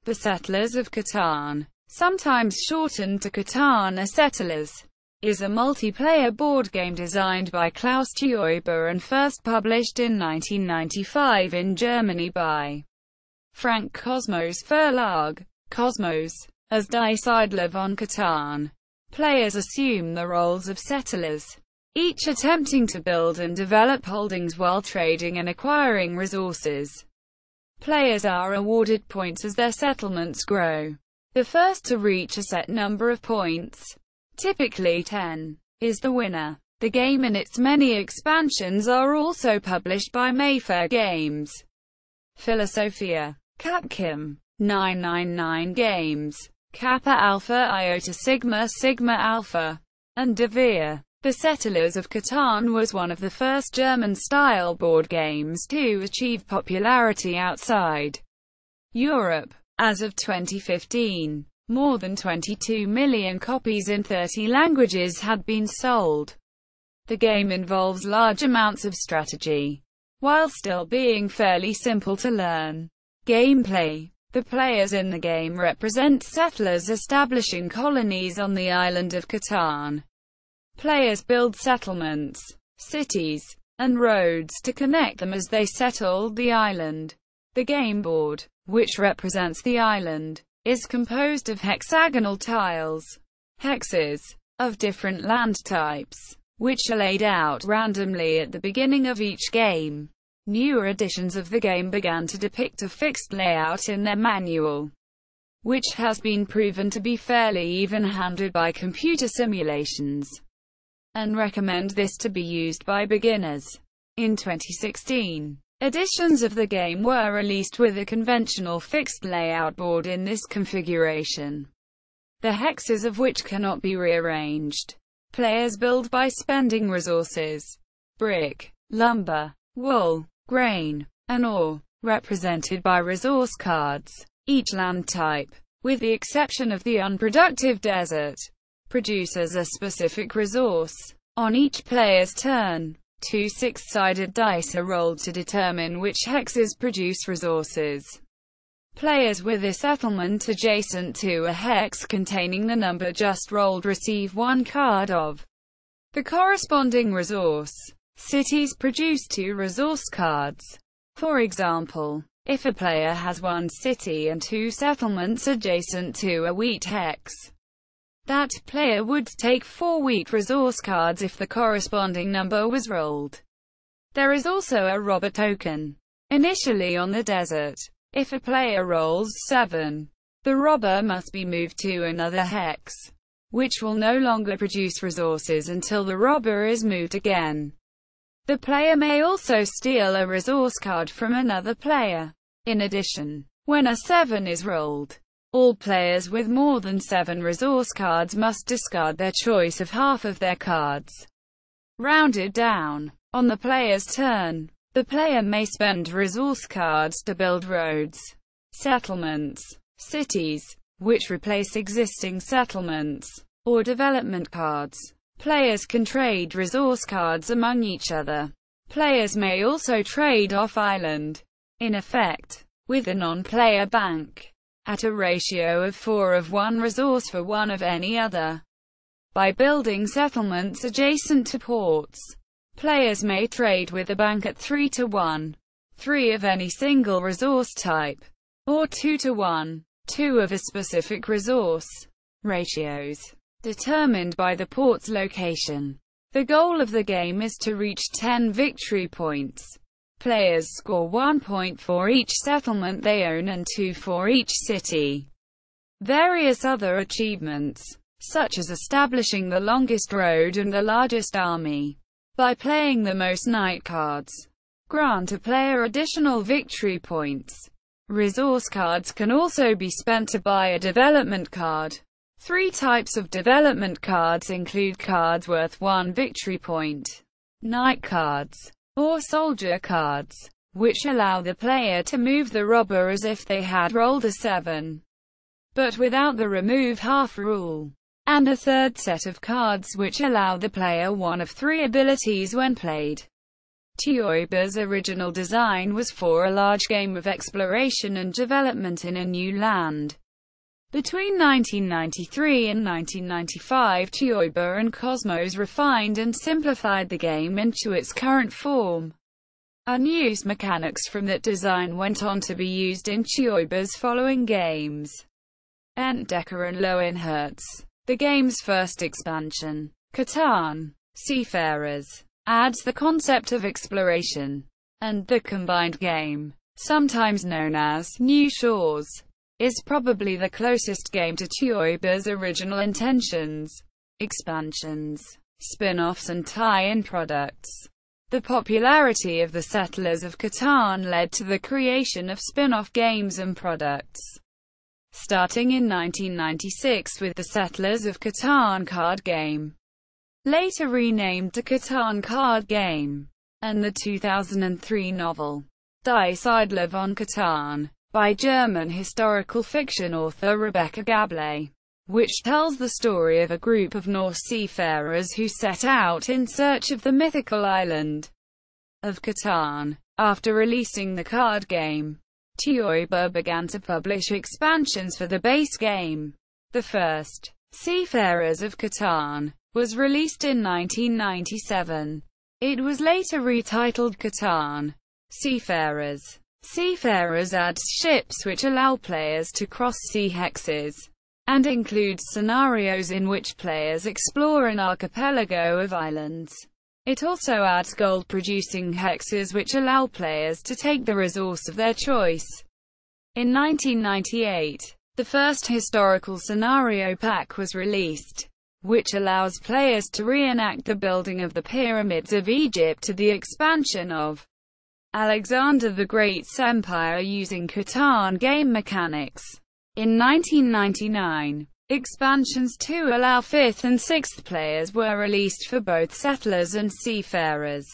The Settlers of Catan, sometimes shortened to Catan or Settlers, is a multiplayer board game designed by Klaus Teuber and first published in 1995 in Germany by Franckh-Kosmos Verlag, Kosmos, as Die Siedler von Catan. Players assume the roles of settlers, each attempting to build and develop holdings while trading and acquiring resources. Players are awarded points as their settlements grow. The first to reach a set number of points, typically 10, is the winner. The game and its many expansions are also published by Mayfair Games, Filosofia, Capcom, 999 Games, Kappa Alpha Iota Sigma Sigma Alpha, and Devir. The Settlers of Catan was one of the first German-style board games to achieve popularity outside Europe. As of 2015, more than 22 million copies in 30 languages had been sold. The game involves large amounts of strategy, while still being fairly simple to learn. Gameplay. The players in the game represent settlers establishing colonies on the island of Catan. Players build settlements, cities, and roads to connect them as they settle the island. The game board, which represents the island, is composed of hexagonal tiles, hexes, of different land types, which are laid out randomly at the beginning of each game. Newer editions of the game began to depict a fixed layout in their manual, which has been proven to be fairly even-handed by computer simulations, and recommend this to be used by beginners. In 2016, editions of the game were released with a conventional fixed layout board in this configuration, the hexes of which cannot be rearranged. Players build by spending resources: brick, lumber, wool, grain, and ore, represented by resource cards. Each land type, with the exception of the unproductive desert, produces a specific resource. On each player's turn, 2 six-sided dice are rolled to determine which hexes produce resources. Players with a settlement adjacent to a hex containing the number just rolled receive 1 card of the corresponding resource. Cities produce 2 resource cards. For example, if a player has 1 city and 2 settlements adjacent to a wheat hex, that player would take 4 wheat resource cards if the corresponding number was rolled. There is also a robber token, initially on the desert. If a player rolls 7, the robber must be moved to another hex, which will no longer produce resources until the robber is moved again. The player may also steal a resource card from another player. In addition, when a 7 is rolled, all players with more than 7 resource cards must discard their choice of half of their cards. Rounded down. On the player's turn, the player may spend resource cards to build roads, settlements, cities, which replace existing settlements, or development cards. Players can trade resource cards among each other. Players may also trade off-island, in effect, with a non-player bank, at a ratio of 4 of one resource for 1 of any other. By building settlements adjacent to ports, players may trade with a bank at 3 to 1, 3 of any single resource type, or 2 to 1, 2 of a specific resource. Ratios determined by the port's location. The goal of the game is to reach 10 victory points. Players score 1 point for each settlement they own and 2 for each city. Various other achievements, such as establishing the longest road and the largest army, by playing the most knight cards, grant a player additional victory points. Resource cards can also be spent to buy a development card. 3 types of development cards include cards worth 1 victory point, knight cards, or soldier cards, which allow the player to move the robber as if they had rolled a 7, but without the remove half rule, and a third set of cards which allow the player 1 of 3 abilities when played. Teuber's original design was for a large game of exploration and development in a new land. Between 1993 and 1995, Teuber and Kosmos refined and simplified the game into its current form. Unused mechanics from that design went on to be used in Teuber's following games, Entdecker and Löwenherz. The game's first expansion, Catan, Seafarers, adds the concept of exploration, and the combined game, sometimes known as New Shores, is probably the closest game to Teuber's original intentions. Expansions, spin-offs and tie-in products. The popularity of the Settlers of Catan led to the creation of spin-off games and products, starting in 1996 with the Settlers of Catan card game, later renamed the Catan card game, and the 2003 novel, Die Siedler von Catan, by German historical fiction author Rebecca Gabler, which tells the story of a group of Norse seafarers who set out in search of the mythical island of Catan. After releasing the card game, Teuber began to publish expansions for the base game. The first, Seafarers of Catan, was released in 1997. It was later retitled Catan Seafarers. Seafarers adds ships which allow players to cross sea hexes, and includes scenarios in which players explore an archipelago of islands. It also adds gold-producing hexes which allow players to take the resource of their choice. In 1998, the first historical scenario pack was released, which allows players to reenact the building of the pyramids of Egypt to the expansion of Alexander the Great's empire using Catan game mechanics. In 1999, expansions to allow 5th and 6th players were released for both Settlers and Seafarers,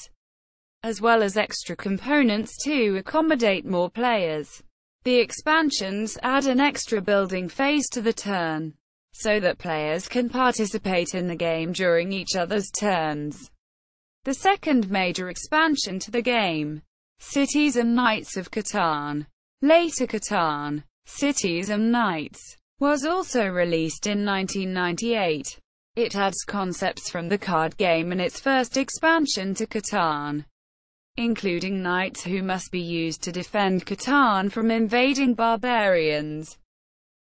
as well as extra components to accommodate more players. The expansions add an extra building phase to the turn, so that players can participate in the game during each other's turns. The second major expansion to the game, Cities and Knights of Catan, later Catan Cities and Knights, was also released in 1998. It adds concepts from the card game in its first expansion to Catan, including knights who must be used to defend Catan from invading barbarians,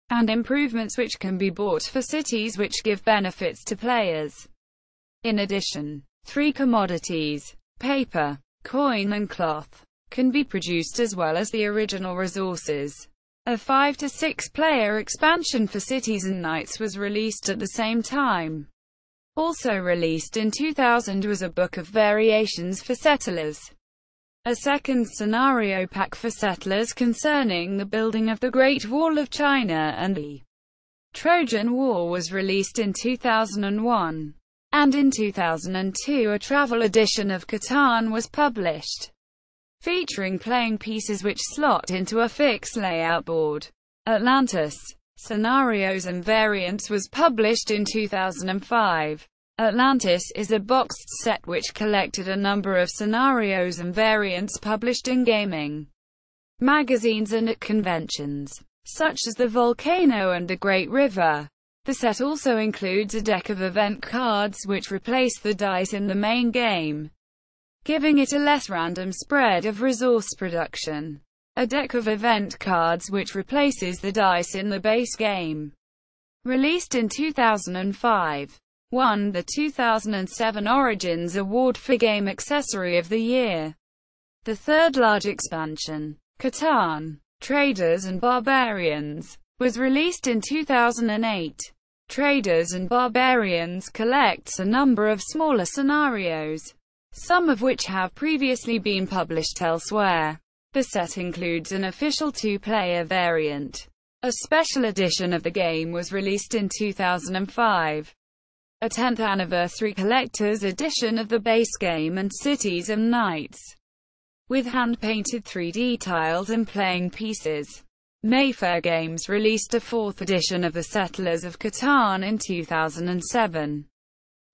and improvements which can be bought for cities which give benefits to players. In addition, 3 commodities, paper, coin and cloth, can be produced as well as the original resources. A 5 to 6 player expansion for Cities and Knights was released at the same time. Also released in 2000 was a book of variations for Settlers, a second scenario pack for Settlers concerning the building of the Great Wall of China and the Trojan War was released in 2001. And in 2002 a travel edition of Catan was published, featuring playing pieces which slot into a fixed layout board. Atlantis, Scenarios and Variants was published in 2005. Atlantis is a boxed set which collected a number of scenarios and variants published in gaming magazines and at conventions, such as the Volcano and the Great River. The set also includes a deck of event cards which replace the dice in the main game, giving it a less random spread of resource production. A deck of event cards which replaces the dice in the base game. Released in 2005. Won the 2007 Origins Award for Game Accessory of the Year. The third large expansion, Catan, Traders and Barbarians, was released in 2008. Traders and Barbarians collects a number of smaller scenarios, some of which have previously been published elsewhere. The set includes an official 2-player variant. A special edition of the game was released in 2005. A 10th anniversary collector's edition of the base game and Cities and Knights, with hand-painted 3D tiles and playing pieces. Mayfair Games released a 4th edition of the Settlers of Catan in 2007,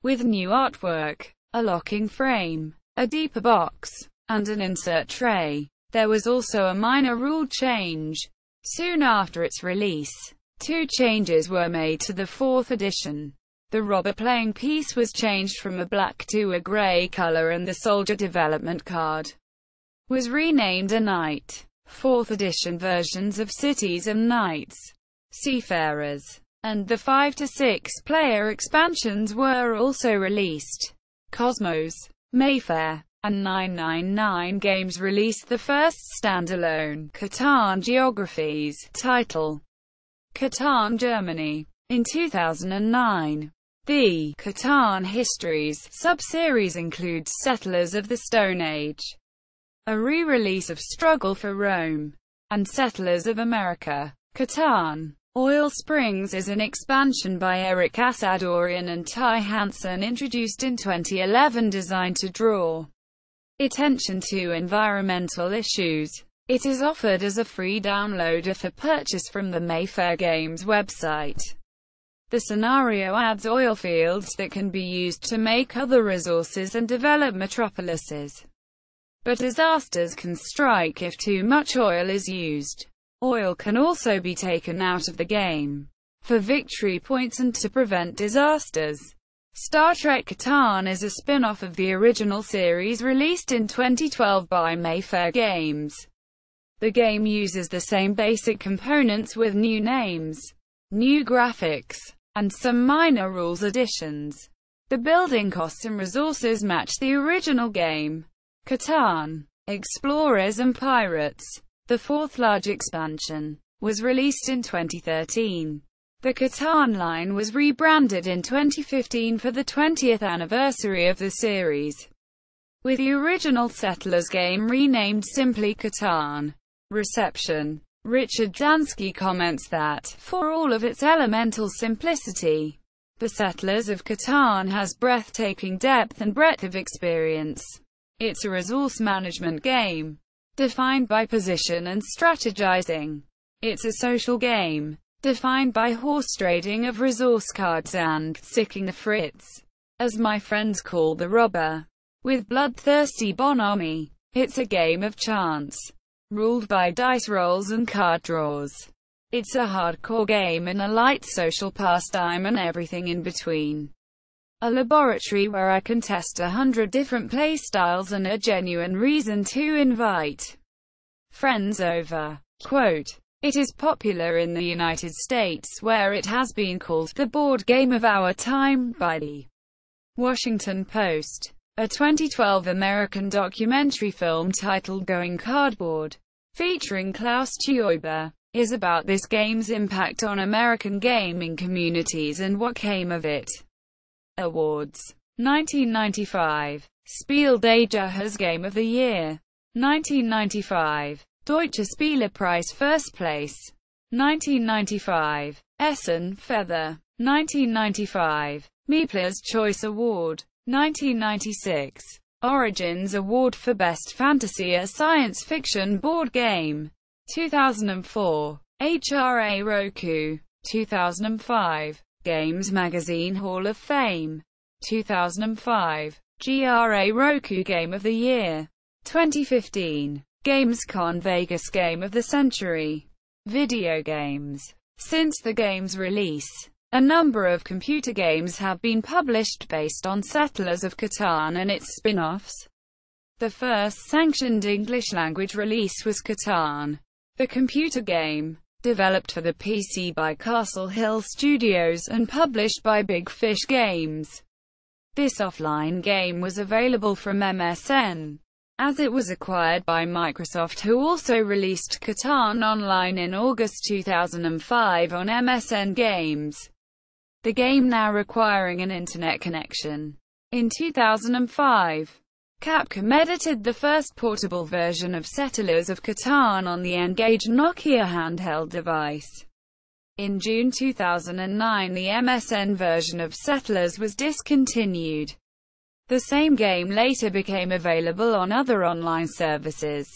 with new artwork, a locking frame, a deeper box, and an insert tray. There was also a minor rule change. Soon after its release, 2 changes were made to the 4th edition. The robber playing piece was changed from a black to a grey color, and the soldier development card was renamed a knight. 4th edition versions of Cities and Knights, Seafarers, and the 5 to 6 player expansions were also released. Cosmos, Mayfair, and 999 Games released the first standalone Catan Geographies title, Catan Germany, in 2009. The Catan Histories sub-series includes Settlers of the Stone Age, a re-release of Struggle for Rome, and Settlers of America. Catan Oil Springs is an expansion by Eric Asadorian and Ty Hansen, introduced in 2011, designed to draw attention to environmental issues. It is offered as a free downloader for purchase from the Mayfair Games website. The scenario adds oil fields that can be used to make other resources and develop metropolises. But disasters can strike if too much oil is used. Oil can also be taken out of the game for victory points and to prevent disasters. Star Trek Catan is a spin-off of the original series released in 2012 by Mayfair Games. The game uses the same basic components with new names, new graphics, and some minor rules additions. The building costs and resources match the original game. Catan Explorers and Pirates, the 4th large expansion, was released in 2013. The Catan line was rebranded in 2015 for the 20th anniversary of the series, with the original Settlers game renamed simply Catan. Reception. Richard Dansky comments that, for all of its elemental simplicity, the Settlers of Catan has breathtaking depth and breadth of experience. It's a resource management game, defined by position and strategizing. It's a social game, defined by horse trading of resource cards and sicking the Fritz, as my friends call the robber, with bloodthirsty bonhomie. It's a game of chance, ruled by dice rolls and card draws. It's a hardcore game and a light social pastime and everything in between. A laboratory where I can test 100 different playstyles and a genuine reason to invite friends over. Quote, it is popular in the United States, where it has been called the board game of our time by the Washington Post. A 2012 American documentary film titled Going Cardboard, featuring Klaus Teuber, is about this game's impact on American gaming communities and what came of it. Awards. 1995. Spiel des Jahres Game of the Year. 1995. Deutsche Spielepreis First Place. 1995. Essen Feather. 1995. Meepler's Choice Award. 1996. Origins Award for Best Fantasy or Science Fiction Board Game. 2004. HRA Roku. 2005. Games Magazine Hall of Fame. 2005. GRA Roku Game of the Year. 2015. Gamescom Vegas Game of the Century. Video games. Since the game's release, a number of computer games have been published based on Settlers of Catan and its spin-offs. The first sanctioned English-language release was Catan, the computer game, developed for the PC by Castle Hill Studios and published by Big Fish Games. This offline game was available from MSN, as it was acquired by Microsoft, who also released Catan Online in August 2005 on MSN Games, the game now requiring an internet connection. In 2005, Capcom edited the first portable version of Settlers of Catan on the N-Gage Nokia handheld device. In June 2009, the MSN version of Settlers was discontinued. The same game later became available on other online services.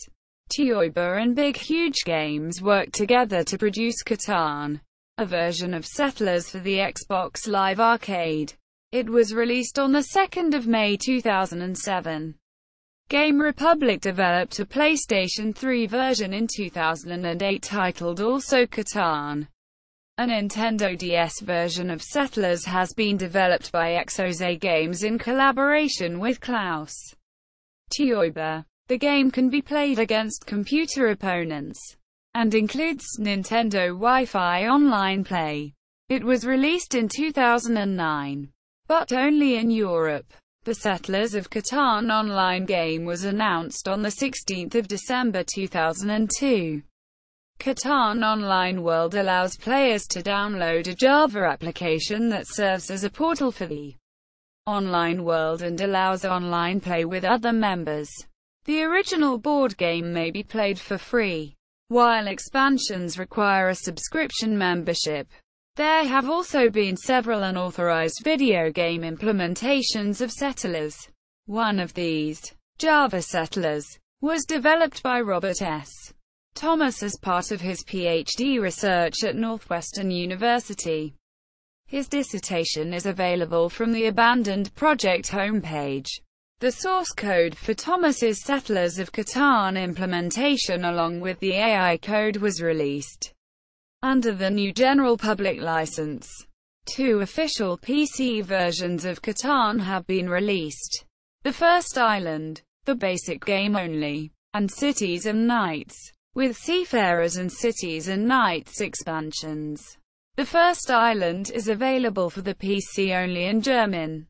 Teuber and Big Huge Games worked together to produce Catan, a version of Settlers for the Xbox Live Arcade. It was released on the 2nd of May 2007. Game Republic developed a PlayStation 3 version in 2008 titled also Catan. A Nintendo DS version of Settlers has been developed by Exose Games in collaboration with Klaus Teuber. The game can be played against computer opponents, and includes Nintendo Wi-Fi online play. It was released in 2009, but only in Europe. The Settlers of Catan online game was announced on 16 December 2002. Catan Online World allows players to download a Java application that serves as a portal for the online world and allows online play with other members. The original board game may be played for free, while expansions require a subscription membership. There have also been several unauthorized video game implementations of Settlers. One of these, Java Settlers, was developed by Robert S. Thomas as part of his PhD research at Northwestern University. His dissertation is available from the abandoned project homepage. The source code for Thomas's Settlers of Catan implementation along with the AI code was released under the GNU General Public License. 2 official PC versions of Catan have been released. The First Island, the basic game only, and Cities and Knights, with Seafarers and Cities and Knights expansions. The First Island is available for the PC only in German.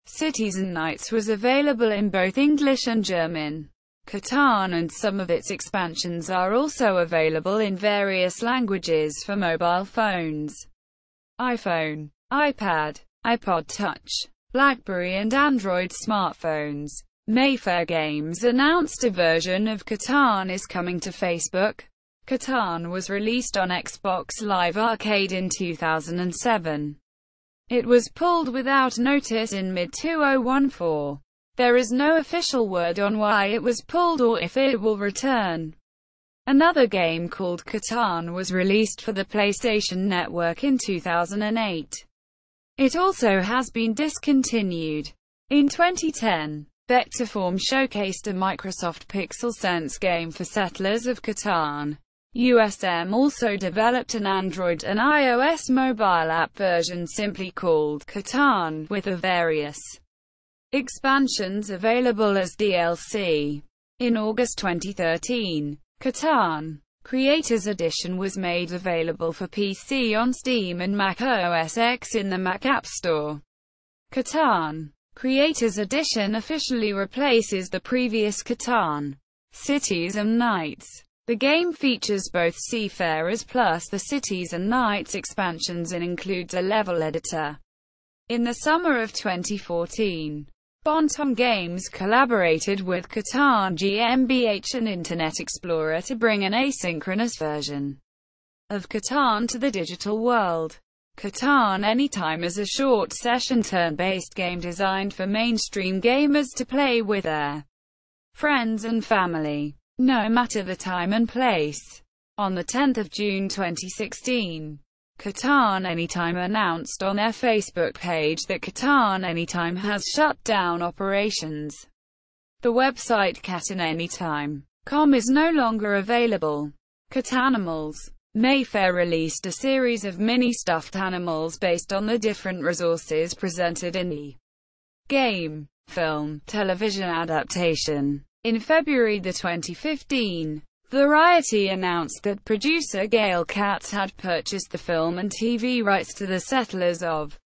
Cities and Knights was available in both English and German. Catan and some of its expansions are also available in various languages for mobile phones, iPhone, iPad, iPod Touch, BlackBerry and Android smartphones. Mayfair Games announced a version of Catan is coming to Facebook. Catan was released on Xbox Live Arcade in 2007. It was pulled without notice in mid-2014. There is no official word on why it was pulled or if it will return. Another game called Catan was released for the PlayStation Network in 2008. It also has been discontinued. In 2010, Vectorform showcased a Microsoft Pixel Sense game for Settlers of Catan. USM also developed an Android and iOS mobile app version simply called Catan, with the various expansions available as DLC. In August 2013, Catan Creators Edition was made available for PC on Steam and Mac OS X in the Mac App Store. Catan Creators Edition officially replaces the previous Catan Cities and Knights. The game features both Seafarers plus the Cities and Knights expansions and includes a level editor. In the summer of 2014, Bonton Games collaborated with Catan GmbH and Internet Explorer to bring an asynchronous version of Catan to the digital world. Catan Anytime is a short session turn-based game designed for mainstream gamers to play with their friends and family, no matter the time and place. On 10 June 2016, Catan Anytime announced on their Facebook page that Catan Anytime has shut down operations. The website catananytime.com is no longer available. Catanimals. Mayfair released a series of mini-stuffed animals based on the different resources presented in the game, film, television adaptation. In February 2015, Variety announced that producer Gail Katz had purchased the film and TV rights to the Settlers of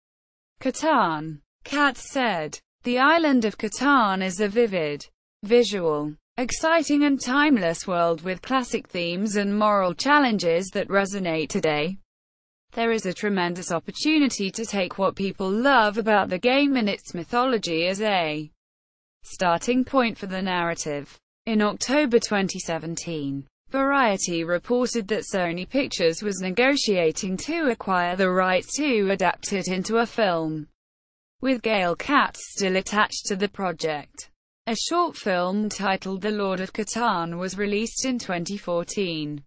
Catan. Katz said, "The island of Catan is a vivid, visual, exciting and timeless world with classic themes and moral challenges that resonate today. There is a tremendous opportunity to take what people love about the game and its mythology as a starting point for the narrative." In October 2017, Variety reported that Sony Pictures was negotiating to acquire the rights to adapt it into a film, with Gail Katz still attached to the project. A short film titled The Lord of Catan was released in 2014.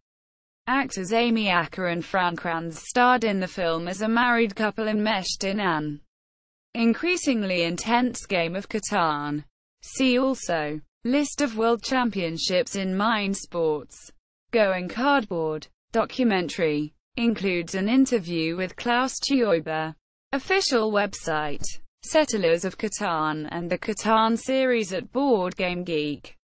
Actors Amy Acker and Franck Kosmos starred in the film as a married couple enmeshed in an increasingly intense game of Catan. See also List of World Championships in Mind Sports. Going Cardboard. Documentary. Includes an interview with Klaus Teuber. Official website. Settlers of Catan and the Catan series at Board Game Geek.